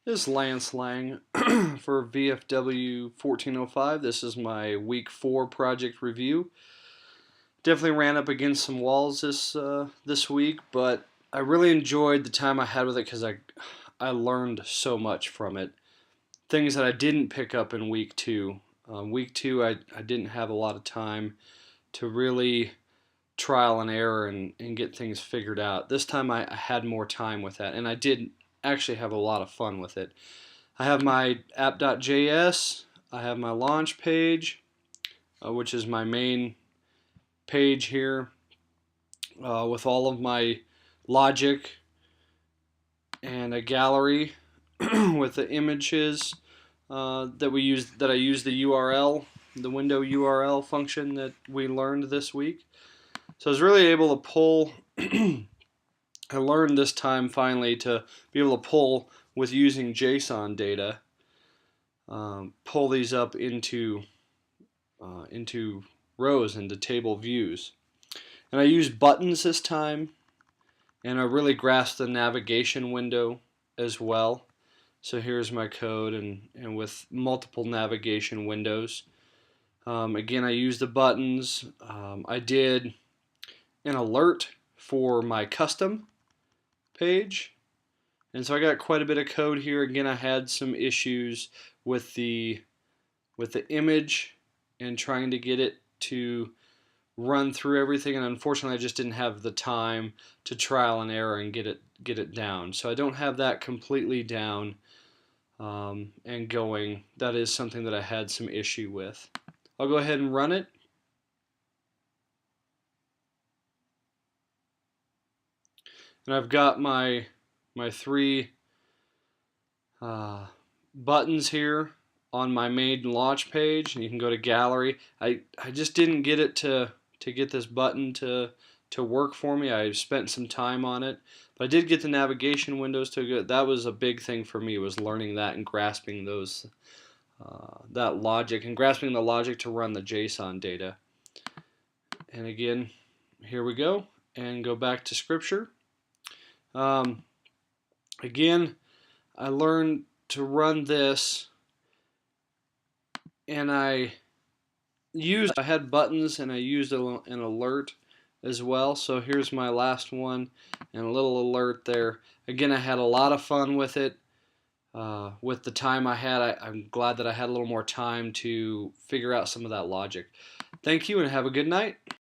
This is Lance Lang for VFW 1405. This is my week 4 project review. Definitely ran up against some walls this week, but I really enjoyed the time I had with it because I learned so much from it. Things that I didn't pick up in week 2. Week 2 I didn't have a lot of time to really trial and error and get things figured out. This time I had more time with that, and I did actually have a lot of fun with it. I have my app.js, I have my launch page, which is my main page here, with all of my logic and a gallery with the images that I use the URL, the window URL function that we learned this week. So I was really able to pull. I learned this time finally to be able to pull with using JSON data. Pull these up into rows, into table views. And I used buttons this time, and I really grasped the navigation window as well. So here's my code, and with multiple navigation windows. Again, I used the buttons. I did an alert for my custom page, and so I got quite a bit of code here. Again, I had some issues with the image and trying to get it to run through everything, and unfortunately I just didn't have the time to trial and error and get it down. So I don't have that completely down and going. That is something that I had some issue with. I'll go ahead and run it. And I've got my three buttons here on my main launch page, and you can go to gallery. I just didn't get it to get this button to work for me. I spent some time on it, but I did get the navigation windows to go. That was a big thing for me, was learning that and grasping those that logic and grasping the logic to run the JSON data. And again, here we go, and go back to scripture. Again, I learned to run this, and I had buttons, and I used an alert as well. So here's my last one, and a little alert there. Again, I had a lot of fun with it. With the time I had, I'm glad that I had a little more time to figure out some of that logic. Thank you, and have a good night.